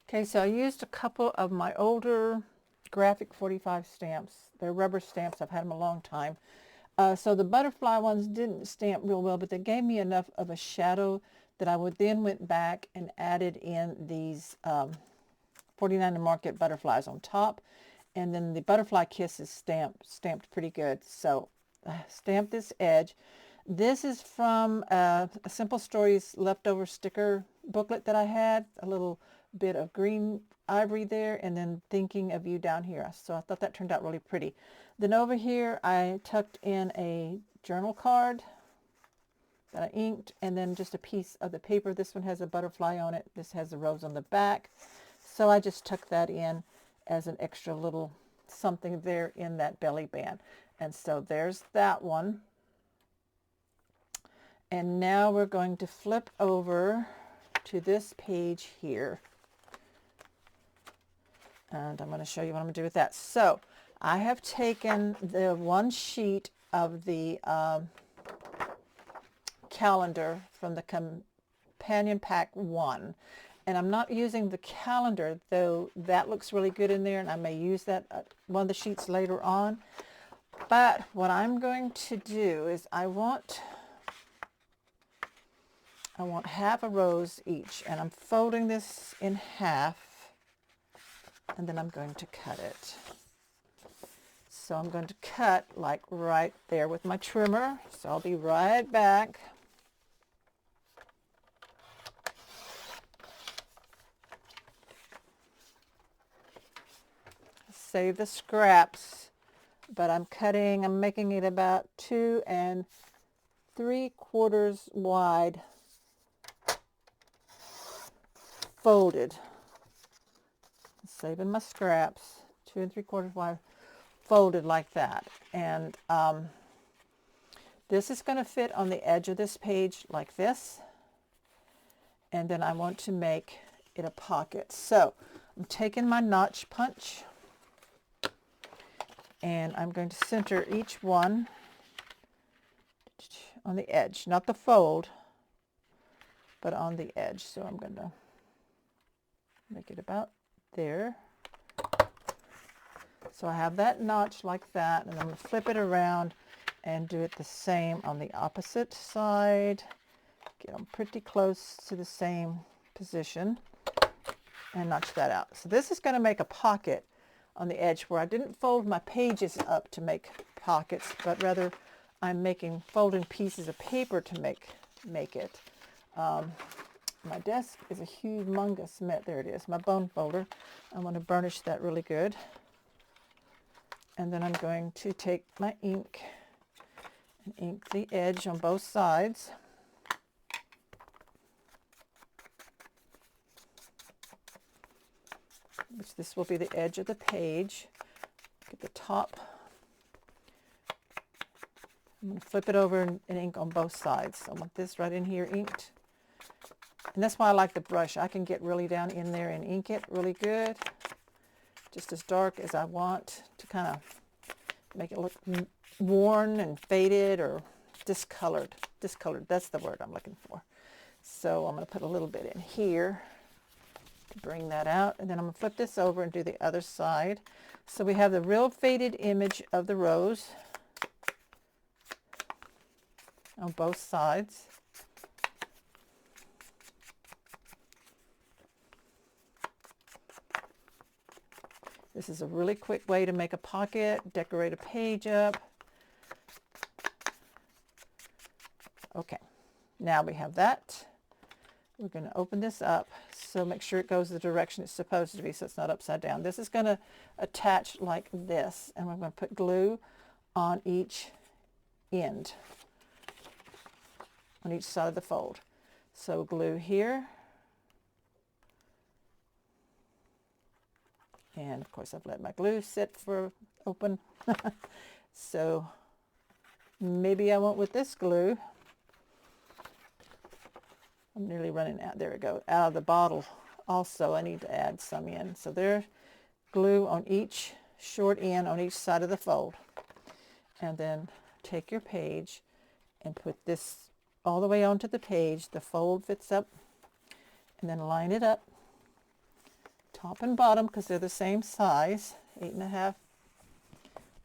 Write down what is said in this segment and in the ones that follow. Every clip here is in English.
Okay, so I used a couple of my older graphic 45 stamps. They're rubber stamps. I've had them a long time. So the butterfly ones didn't stamp real well, but they gave me enough of a shadow that I would then went back and added in these 49 to Market butterflies on top. And then the butterfly kiss is stamped pretty good. So I stamped this edge. This is from a Simple Stories leftover sticker booklet that I had. A little bit of green ivory there, and then Thinking of You down here. So I thought that turned out really pretty. Then over here I tucked in a journal card that I inked, and then just a piece of the paper. This one has a butterfly on it. This has a rose on the back. So I just tucked that in as an extra little something there in that belly band. And so there's that one. And now we're going to flip over to this page here. And I'm going to show you what I'm going to do with that. So I have taken the one sheet of the calendar from the companion pack 1. And I'm not using the calendar, though that looks really good in there, and I may use that one of the sheets later on. But what I'm going to do is I want half a rose each, and I'm folding this in half, and then I'm going to cut it. So I'm going to cut like right there with my trimmer. So I'll be right back. Save the scraps, but I'm making it about 2 3/4 wide, folded. Saving my scraps, 2 3/4 wide, folded like that. And this is going to fit on the edge of this page like this. And then I want to make it a pocket. So I'm taking my notch punch, and I'm going to center each one on the edge, not the fold, but on the edge. So I'm going to make it about there. So I have that notch like that, and I'm going to flip it around and do it the same on the opposite side. Get them pretty close to the same position and notch that out. So this is going to make a pocket on the edge where I didn't fold my pages up to make pockets, but rather I'm folding pieces of paper to make it. My desk is a humongous mess. There it is, my bone folder. I'm going to burnish that really good. And then I'm going to take my ink and ink the edge on both sides. Which this will be the edge of the page. Get the top. I'm going to flip it over and ink on both sides. I want this right in here inked. And that's why I like the brush. I can get really down in there and ink it really good. Just as dark as I want to kind of make it look worn and faded or discolored. Discolored, that's the word I'm looking for. So I'm going to put a little bit in here to bring that out, and then I'm going to flip this over and do the other side. So we have the real faded image of the rose on both sides. This is a really quick way to make a pocket, decorate a page up. Okay, now we have that. We're going to open this up, so make sure it goes the direction it's supposed to be so it's not upside down. This is going to attach like this, and we're going to put glue on each end, on each side of the fold. So glue here, and of course I've let my glue sit for open. So maybe I won't with this glue. I'm nearly running out. There we go. Out of the bottle. Also, I need to add some in. So there's glue on each short end on each side of the fold. And then take your page and put this all the way onto the page. The fold fits up, and then line it up top and bottom because they're the same size, 8.5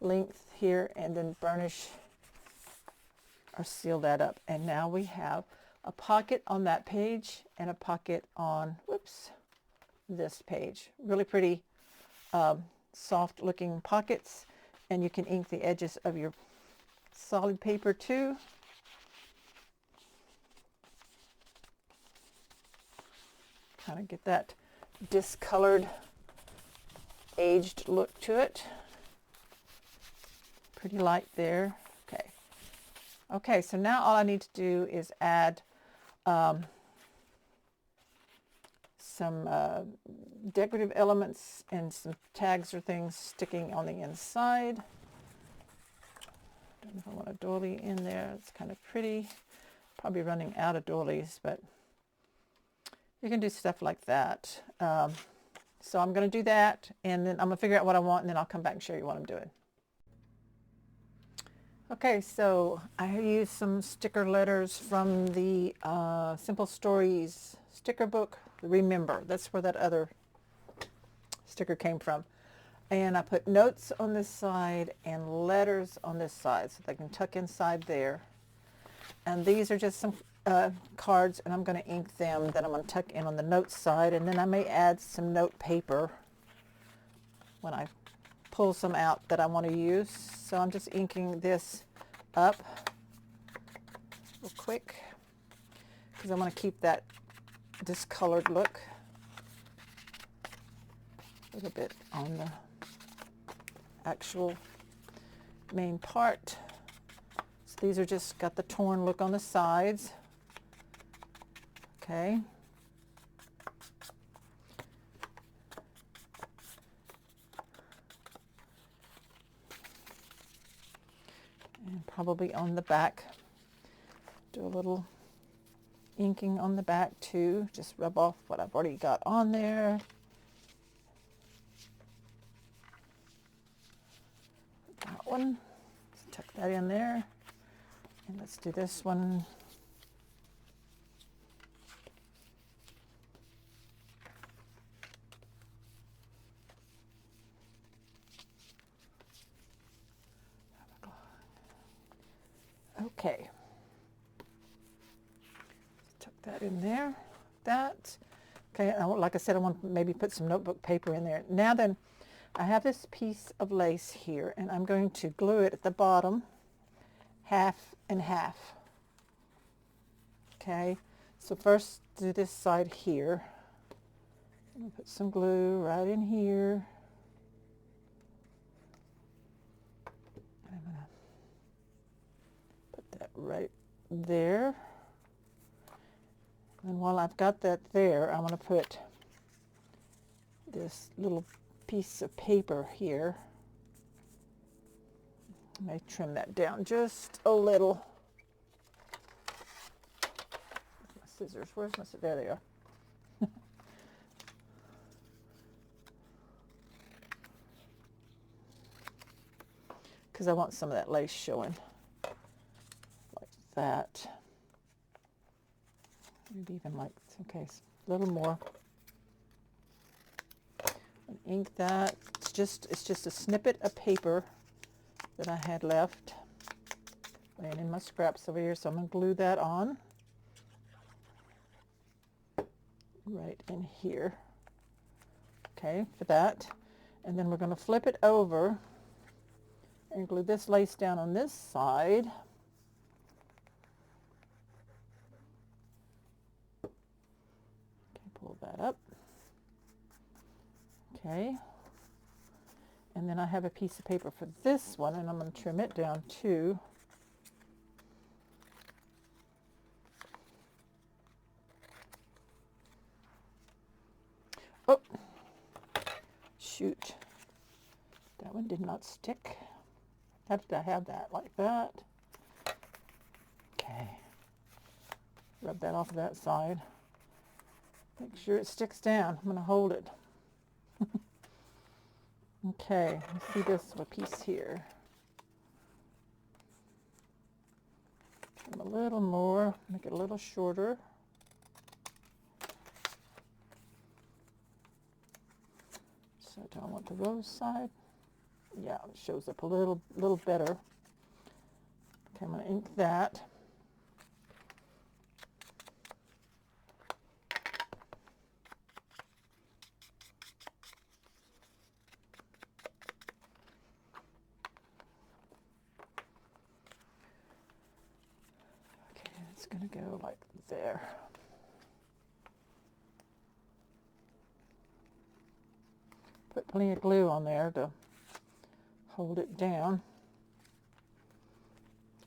length here, and then burnish or seal that up. And now we have a pocket on that page and a pocket on, whoops, this page. Really pretty soft looking pockets, and you can ink the edges of your solid paper too. Kind of get that discolored, aged look to it. Pretty light there. Okay. Okay, so now all I need to do is add some decorative elements and some tags or things sticking on the inside. Don't know if I want a doily in there. It's kind of pretty. Probably running out of doilies, but you can do stuff like that. So I'm going to do that, and then I'm going to figure out what I want, and then I'll come back and show you what I'm doing. Okay, so I used some sticker letters from the Simple Stories sticker book. Remember, that's where that other sticker came from. And I put notes on this side and letters on this side so they can tuck inside there. And these are just some cards, and I'm going to ink them. Then I'm going to tuck in on the notes side, and then I may add some note paper when I pull some out that I want to use. So I'm just inking this up real quick because I want to keep that discolored look. A little bit on the actual main part. So these are just got the torn look on the sides. Okay. And probably on the back, do a little inking on the back too. Just rub off what I've already got on there. That one, let's tuck that in there. And let's do this one. Okay. Tuck that in there. That. Okay, like I said, I want to maybe put some notebook paper in there. Now then, I have this piece of lace here, and I'm going to glue it at the bottom, half and half. Okay, so first do this side here. I'm going to put some glue right in here. I'm going to put that right there. And while I've got that there, I'm going to put this little piece of paper here. I may trim that down just a little. My scissors, where's my scissors? There they are. Because I want some of that lace showing like that. Maybe even like, okay, a little more. And ink that. It's just a snippet of paper that I had left laying in my scraps over here, so I'm going to glue that on right in here. Okay, for that. And then we're going to flip it over and glue this lace down on this side. Okay, pull that up. Okay. And then I have a piece of paper for this one, and I'm going to trim it down too. Oh, shoot. That one did not stick. How did I have that? Like that? Okay. Rub that off of that side. Make sure it sticks down. I'm going to hold it. Okay, let's see this little piece here. Trim a little more, make it a little shorter. So do I want the rose side? Yeah, it shows up a little better. Okay, I'm going to ink that. Okay, it's going to go like there. Put plenty of glue on there to hold it down.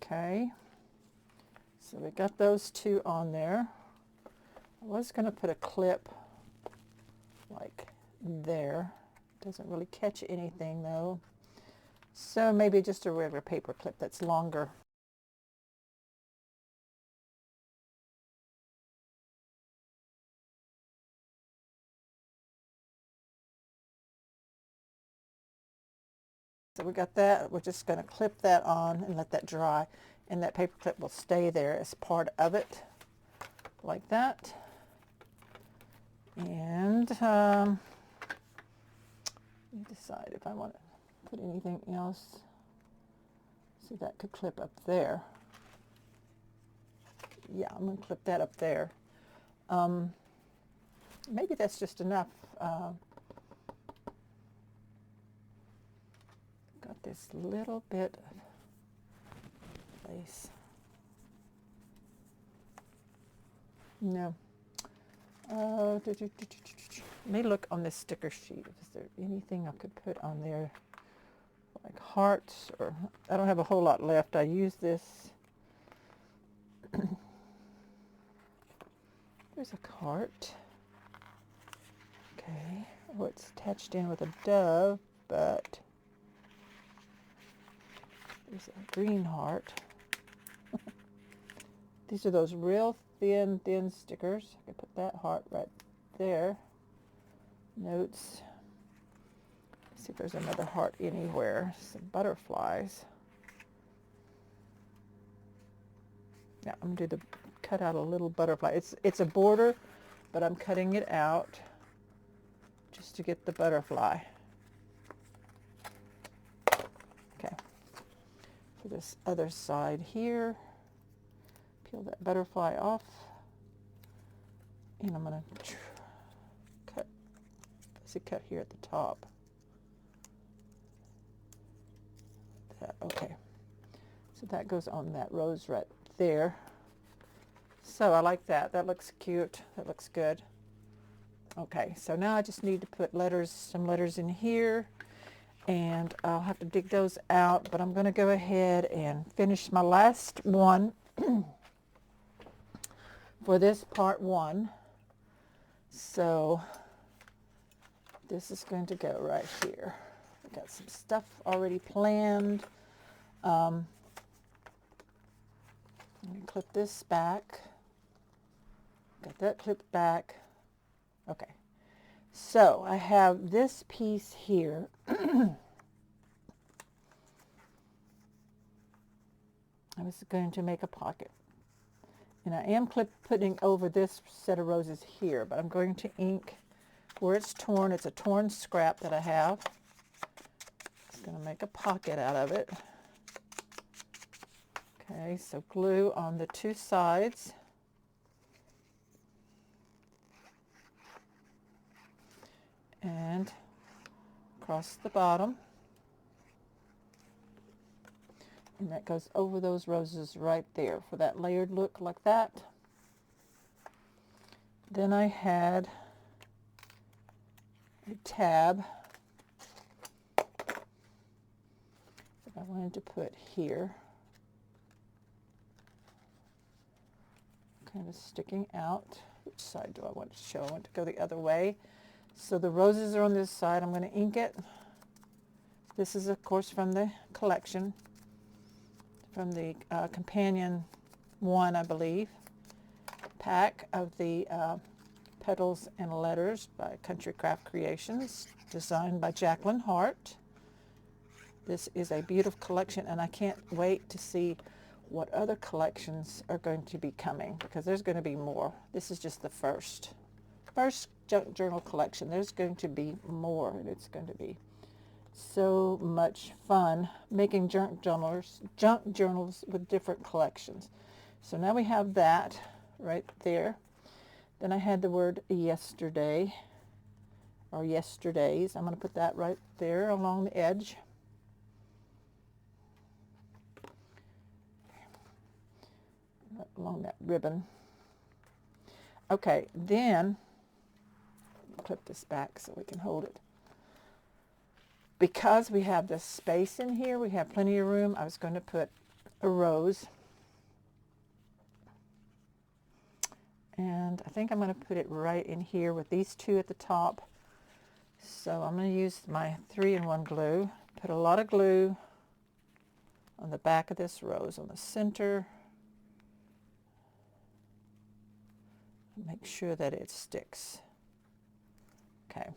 Okay, so we got those two on there. I was going to put a clip like there. Doesn't really catch anything though. So maybe just a regular paper clip that's longer. So we got that. We're just going to clip that on and let that dry. And that paper clip will stay there as part of it, like that. And let me decide if I want to put anything else. See, that could clip up there. Yeah, I'm going to clip that up there. Maybe that's just enough. Got this little bit of lace. No. Let me look on this sticker sheet. Is there anything I could put on there? Like hearts, or I don't have a whole lot left. I use this. There's a cart. Okay. Oh, it's attached in with a dove, but there's a green heart. These are those real thin stickers. I can put that heart right there. Notes. Let's see if there's another heart anywhere. Some butterflies. Yeah, I'm going to cut out a little butterfly. It's a border, but I'm cutting it out just to get the butterfly. Okay. For this other side here, peel that butterfly off, and I'm going to cut here at the top. That, okay. So that goes on that rose right there. So I like that. That looks cute. That looks good. Okay, so now I just need to put letters, some letters in here, and I'll have to dig those out, but I'm going to go ahead and finish my last one for this part one. So this is going to go right here. I got some stuff already planned. Let me clip this back. Got that clipped back. Okay. So I have this piece here. I was going to make a pocket. And I am putting over this set of roses here, but I'm going to ink where it's torn. It's a torn scrap that I have. Just going to make a pocket out of it. Okay, so glue on the two sides. And across the bottom. And that goes over those roses right there for that layered look like that. Then I had a tab that I wanted to put here. Kind of sticking out. Which side do I want to show? I want to go the other way. So the roses are on this side. I'm going to ink it. This is, of course, from the collection, from the companion one, I believe, pack of the Petals and Letters by Country Craft Creations, designed by Jacqueline Hart. This is a beautiful collection, and I can't wait to see what other collections are going to be coming, because there's going to be more. This is just the first first junk journal collection. There's going to be more, and it's going to be so much fun making junk journals with different collections. So now we have that right there. Then I had the word yesterday, or yesterdays. I'm going to put that right there along the edge. Along that ribbon. Okay, then clip this back so we can hold it. Because we have this space in here, we have plenty of room, I was going to put a rose. And I think I'm going to put it right in here with these two at the top. So I'm going to use my 3-in-1 glue. Put a lot of glue on the back of this rose, on the center. Make sure that it sticks. Okay.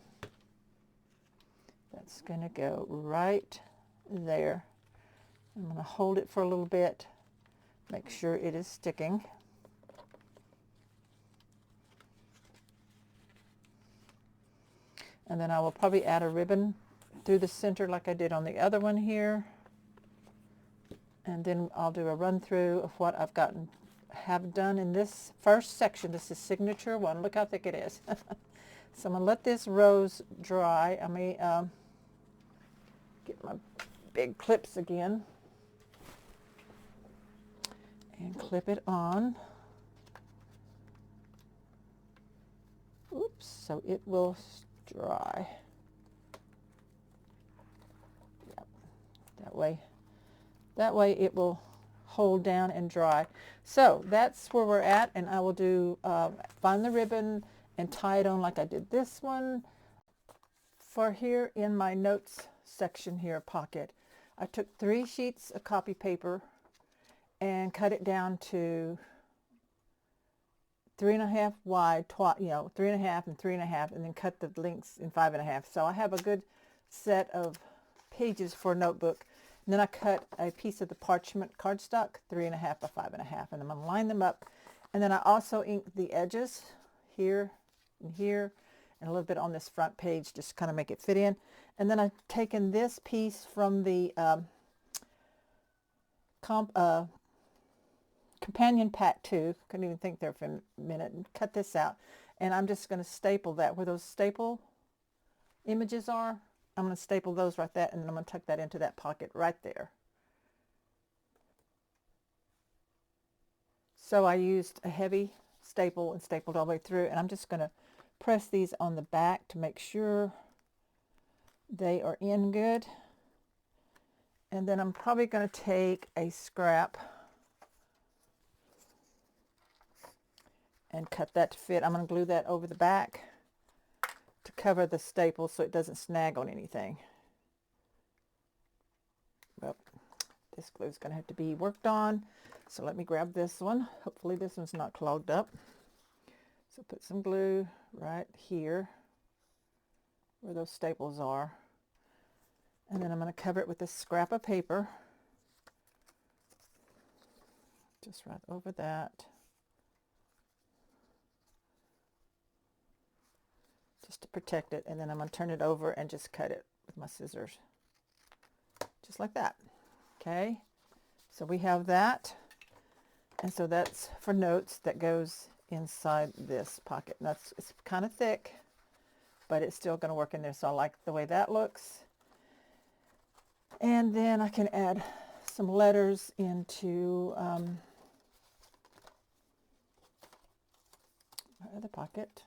That's going to go right there. I'm going to hold it for a little bit. Make sure it is sticking. And then I will probably add a ribbon through the center like I did on the other one here. And then I'll do a run through of what I've have done in this first section. This is signature one. Look how thick it is. So I'm going to let this rose dry. I may get my big clips again and clip it on. Oops, so it will dry. Yep. That way it will hold down and dry. So that's where we're at, and I will do find the ribbon and tie it on like I did this one. For here in my notes section here, pocket, I took 3 sheets of copy paper and cut it down to 3.5 wide, 3.5 and 3.5, and then cut the lengths in 5.5. So I have a good set of pages for a notebook. And then I cut a piece of the parchment cardstock, 3.5 by 5.5, and I'm going to line them up. And then I also inked the edges here and here, and a little bit on this front page, just kind of make it fit in. And then I've taken this piece from the companion pack 2, couldn't even think there for a minute, and cut this out. And I'm just going to staple that where those staple images are. I'm going to staple those right there, and then I'm going to tuck that into that pocket right there. So I used a heavy staple and stapled all the way through, and I'm just going to press these on the back to make sure they are in good. And then I'm probably going to take a scrap and cut that to fit. I'm going to glue that over the back to cover the staple so it doesn't snag on anything. Well, this glue is going to have to be worked on. So let me grab this one. Hopefully this one's not clogged up. So put some glue right here where those staples are. And then I'm going to cover it with this scrap of paper. Just right over that. Just to protect it, and then I'm going to turn it over and just cut it with my scissors. Just like that. Okay, so we have that, and so that's for notes that goes inside this pocket. And it's kind of thick, but it's still going to work in there, so I like the way that looks. And then I can add some letters into my other pocket.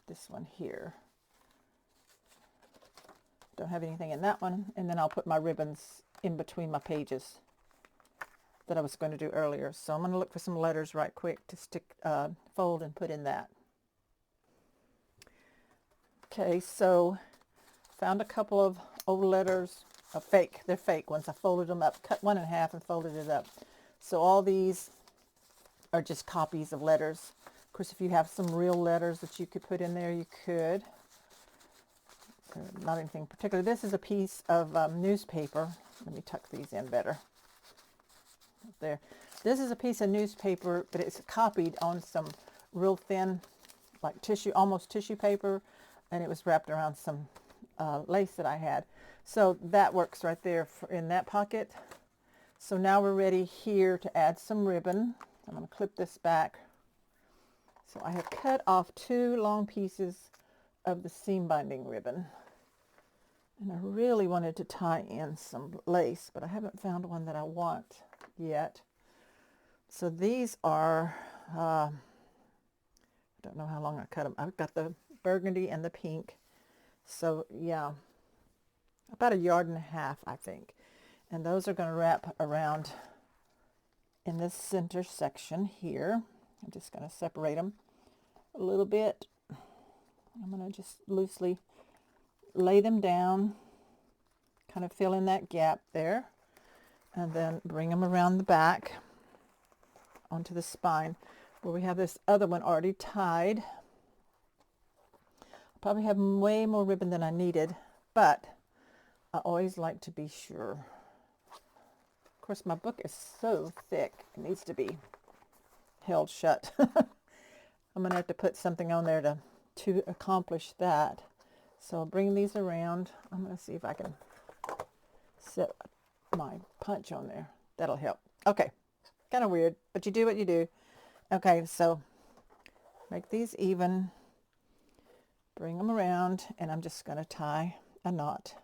This one here. Don't have anything in that one. And then I'll put my ribbons in between my pages that I was going to do earlier. So I'm going to look for some letters right quick to stick, fold and put in that. Okay, so found a couple of old letters, fake. They're fake ones. I folded them up, cut one in half and folded it up. So all these are just copies of letters. Of course, if you have some real letters that you could put in there, you could. Not anything particular. This is a piece of newspaper. Let me tuck these in better. There. This is a piece of newspaper, but it's copied on some real thin like tissue, almost tissue paper, and it was wrapped around some lace that I had. So that works right there in that pocket. So now we're ready here to add some ribbon. I'm going to clip this back. So I have cut off 2 long pieces of the seam binding ribbon. And I really wanted to tie in some lace, but I haven't found one that I want yet. So these are, I don't know how long I cut them. I've got the burgundy and the pink. So yeah, about 1.5 yards, I think. And those are going to wrap around in this center section here. I'm just going to separate them a little bit. I'm going to just loosely lay them down, kind of fill in that gap there, and then bring them around the back onto the spine where we have this other one already tied. I probably have way more ribbon than I needed, but I always like to be sure. Of course, my book is so thick, it needs to be held shut. I'm going to have to put something on there to accomplish that. So I'll bring these around. I'm going to see if I can set my punch on there. That'll help. Okay, kind of weird, but you do what you do. Okay, so make these even, bring them around, and I'm just going to tie a knot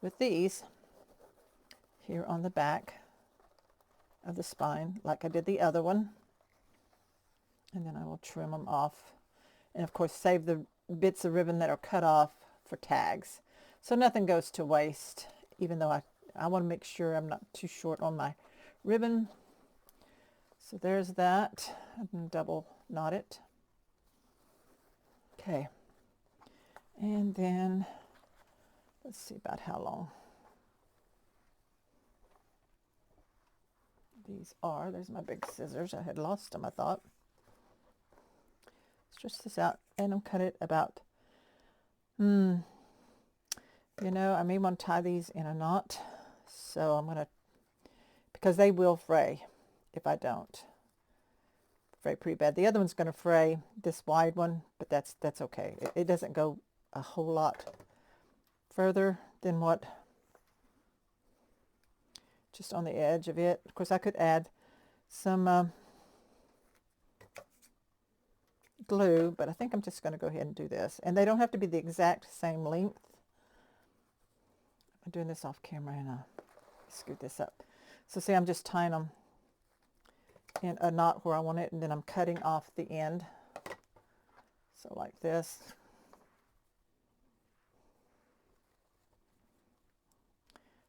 with these here on the back of the spine like I did the other one, and then I will trim them off, and of course save the bits of ribbon that are cut off for tags, so nothing goes to waste, even though I want to make sure I'm not too short on my ribbon. So there's that. I'm going to double knot it. Okay, and then let's see about how long these are. There's my big scissors. I had lost them, I thought. Stretch this out, and I'll cut it about, you know, I may want to tie these in a knot. So I'm going to, because they will fray if I don't. Fray pretty bad. The other one's going to fray, this wide one, but that's okay. It doesn't go a whole lot further than what, just on the edge of it. Of course, I could add some glue, but I think I'm just going to go ahead and do this. And they don't have to be the exact same length. I'm doing this off camera, and I'll scoot this up. So see, I'm just tying them in a knot where I want it, and then I'm cutting off the end. So like this.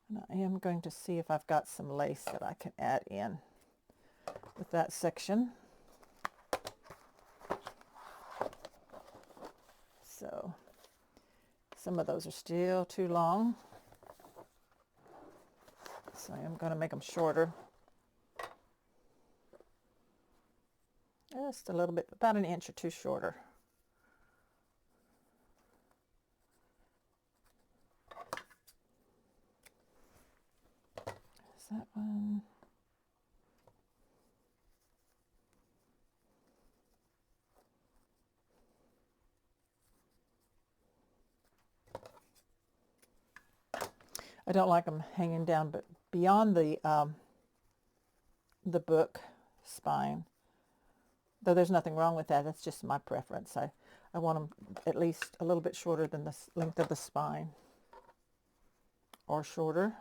And I am going to see if I've got some lace that I can add in with that section. So some of those are still too long, so I am going to make them shorter. Just a little bit, about 1 inch or 2 shorter. Is that one? I don't like them hanging down, but beyond the book spine, though there's nothing wrong with that. That's just my preference. I want them at least a little bit shorter than the length of the spine, or shorter.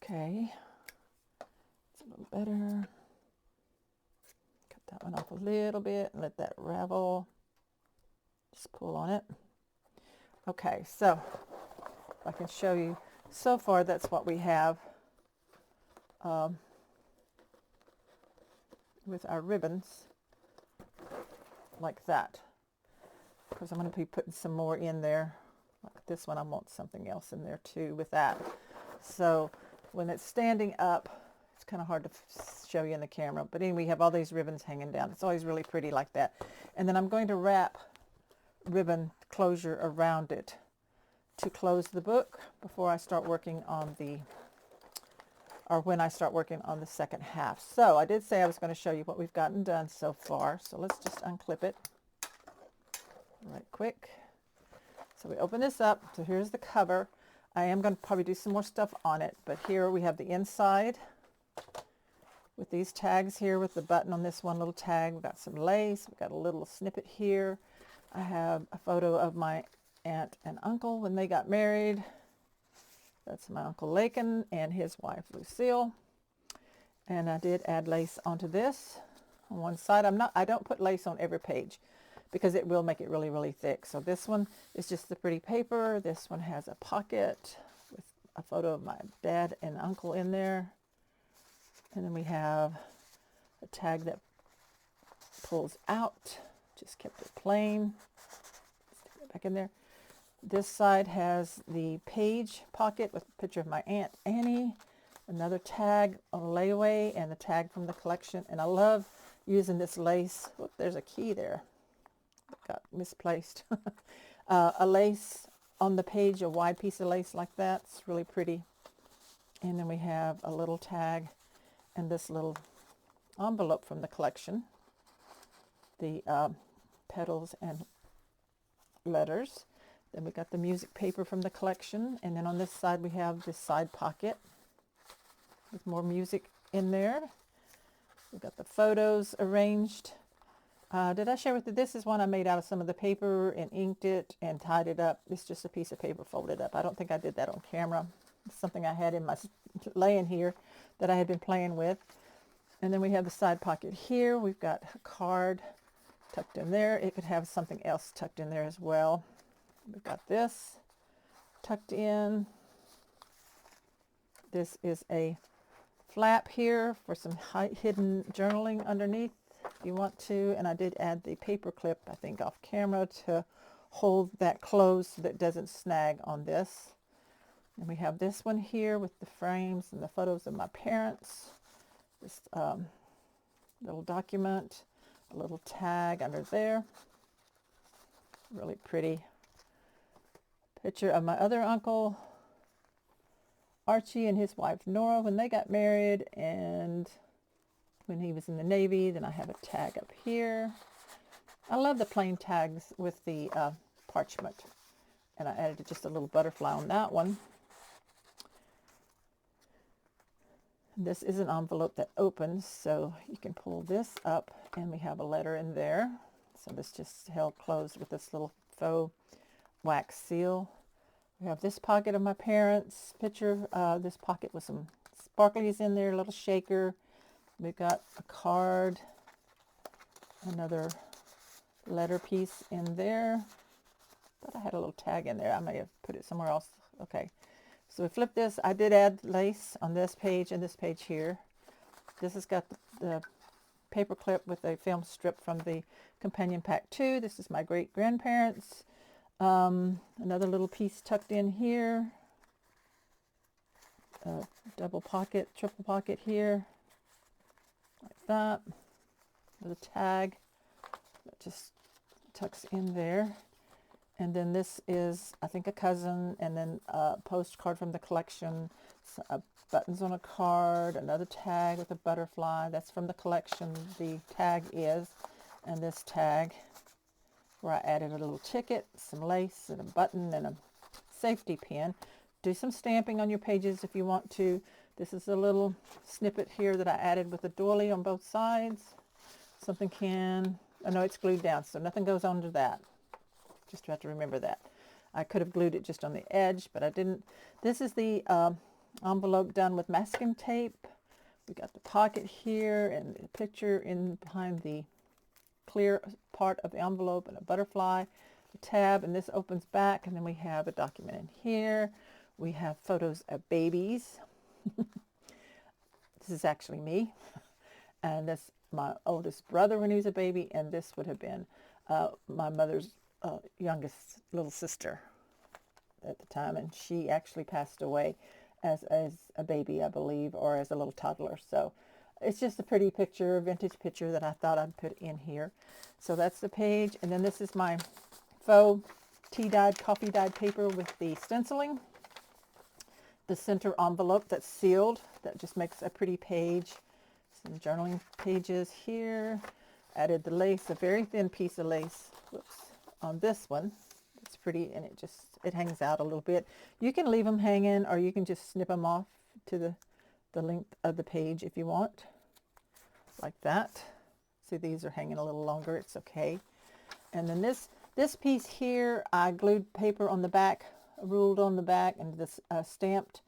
Okay, it's a little better. Cut that one off a little bit and let that ravel. Just pull on it. Okay, so I can show you. So far, that's what we have with our ribbons, like that. Because I'm going to be putting some more in there. Like this one, I want something else in there too with that. So when it's standing up, it's kind of hard to show you in the camera. But anyway, we have all these ribbons hanging down. It's always really pretty like that. And then I'm going to wrap ribbon closure around it to close the book before I start working on the or when I start working on the second half. So I did say I was going to show you what we've gotten done so far. So let's just unclip it right quick. So we open this up. So here's the cover. I am going to probably do some more stuff on it, but here we have the inside with these tags here with the button on this one little tag. We've got some lace. We've got a little snippet here. I have a photo of my aunt and uncle when they got married. That's my Uncle Lakin and his wife Lucille. And I did add lace onto this on one side. I don't put lace on every page because it will make it really, really thick. So this one is just the pretty paper. This one has a pocket with a photo of my dad and uncle in there. And then we have a tag that pulls out. Just kept it plain. Stick it back in there. This side has the page pocket with a picture of my Aunt Annie, another tag on layaway, and the tag from the collection. And I love using this lace. Whoop, there's a key there. It got misplaced. A lace on the page, a wide piece of lace like that. It's really pretty. And then we have a little tag and this little envelope from the collection. The petals and letters. Then we got the music paper from the collection, and then on this side we have this side pocket with more music in there. We've got the photos arranged. Did I share with you? This is one I made out of some of the paper and inked it and tied it up. It's just a piece of paper folded up. I don't think I did that on camera. It's something I had in my laying here that I had been playing with. And then we have the side pocket here. We've got a card tucked in there. It could have something else tucked in there as well. We've got this tucked in. This is a flap here for some hidden journaling underneath if you want to. And I did add the paper clip, I think, off camera to hold that closed so that it doesn't snag on this. And we have this one here with the frames and the photos of my parents. This little document, a little tag under there. Really pretty. Picture of my other uncle, Archie, and his wife, Nora, when they got married, and when he was in the Navy. Then I have a tag up here. I love the plain tags with the parchment, and I added just a little butterfly on that one. This is an envelope that opens, so you can pull this up, and we have a letter in there. So this just held closed with this little faux wax seal. We have this pocket of my parents' picture. This pocket with some sparklies in there, a little shaker. We've got a card, another letter piece in there. Thought I had a little tag in there. I may have put it somewhere else. Okay, so we flip this. I did add lace on this page and this page here. This has got the paper clip with a film strip from the companion pack 2. This is my great grandparents. Another little piece tucked in here, double pocket, triple pocket here, like that, with a tag that just tucks in there. And then this is, I think, a cousin, and then a postcard from the collection, buttons on a card, another tag with a butterfly. That's from the collection, the tag is, and this tag where I added a little ticket, some lace, and a button, and a safety pin. Do some stamping on your pages if you want to. This is a little snippet here that I added with a doily on both sides. Something can, I know it's glued down, so nothing goes under that. Just have to remember that. I could have glued it just on the edge, but I didn't. This is the envelope done with masking tape. We got the pocket here and the picture in behind the clear part of the envelope, and a butterfly, a tab, and this opens back, and then we have a document in here. We have photos of babies. This is actually me, and that's my oldest brother when he was a baby, and this would have been my mother's youngest little sister at the time, and she actually passed away as a baby, I believe, or as a little toddler. So it's just a pretty picture, vintage picture that I thought I'd put in here. So that's the page, and then this is my faux tea-dyed, coffee-dyed paper with the stenciling. The center envelope that's sealed That just makes a pretty page. Some journaling pages here. Added the lace, a very thin piece of lace, whoops, on this one. It's pretty, and it hangs out a little bit. You can leave them hanging, or you can just snip them off to the length of the page if you want, like that. See, these are hanging a little longer. It's okay. And then this piece here, I glued paper on the back, ruled on the back, and this stamped.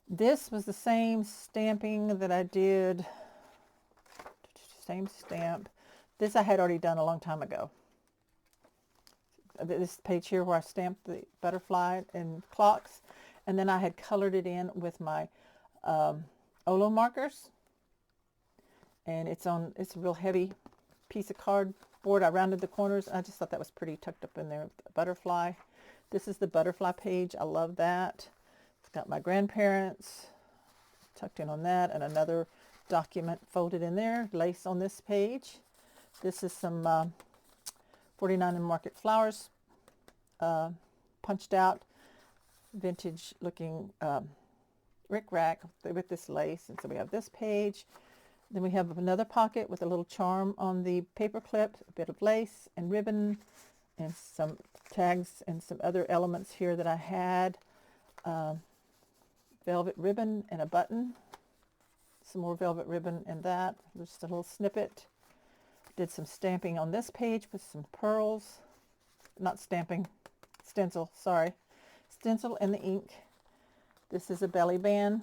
This was the same stamping that I did. Same stamp. This I had already done a long time ago. This page here where I stamped the butterfly and clocks, and then I had colored it in with my Olo markers, and it's a real heavy piece of cardboard. I rounded the corners. I just thought that was pretty, tucked up in there with the butterfly. This is the butterfly page. I love that. It's got my grandparents tucked in on that, and another document folded in there, lace on this page. This is some 49 and Market flowers, punched out, vintage looking rickrack with this lace. And so we have this page. Then we have another pocket with a little charm on the paper clip, a bit of lace and ribbon, and some tags and some other elements here that I had. Velvet ribbon and a button. Some more velvet ribbon and that. Just a little snippet. Did some stamping on this page with some pearls. Not stamping, stencil, sorry. Stencil and the ink. This is a belly band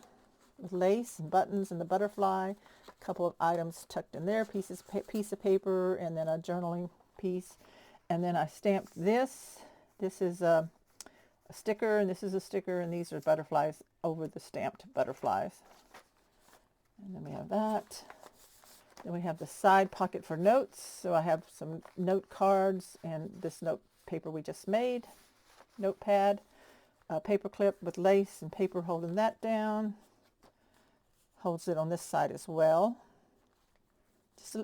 with lace and buttons and the butterfly. A couple of items tucked in there, piece of paper, and then a journaling piece. And then I stamped this. This is a sticker, and this is a sticker, and these are butterflies over the stamped butterflies. And then we have that. Then we have the side pocket for notes. So I have some note cards and this note paper we just made. Notepad. A paper clip with lace and paper holding that down. Holds it on this side as well.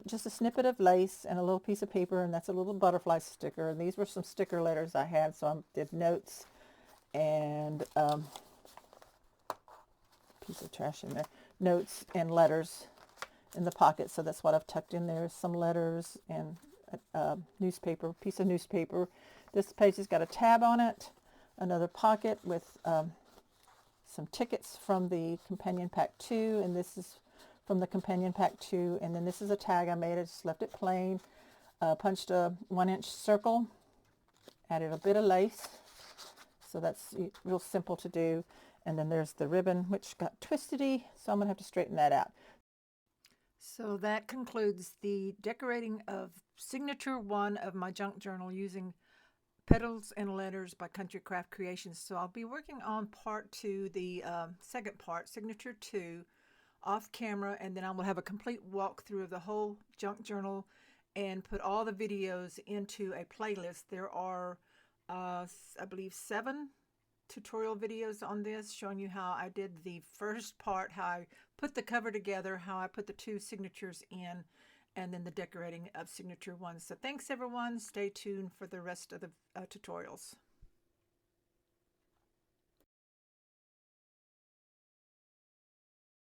Just a snippet of lace and a little piece of paper, and that's a little butterfly sticker. And these were some sticker letters I had, so I did notes and piece of trash in there. Notes and letters in the pocket, so that's what I've tucked in there. Some letters and a newspaper, piece of newspaper. This page has got a tab on it. Another pocket with some tickets from the Companion Pack 2, and this is from the Companion Pack 2, and then this is a tag I made. I just left it plain. Punched a 1-inch circle, added a bit of lace, so that's real simple to do. And then there's the ribbon, which got twistedy, so I'm going to have to straighten that out. So that concludes the decorating of Signature 1 of my junk journal using Petals and Letters by Country Craft Creations. So I'll be working on part 2, the second part, Signature 2, off camera, and then I will have a complete walkthrough of the whole junk journal and put all the videos into a playlist. There are, I believe, 7 tutorial videos on this showing you how I did the first part, how I put the cover together, how I put the 2 signatures in, and then the decorating of Signature 1. So thanks everyone. Stay tuned for the rest of the tutorials.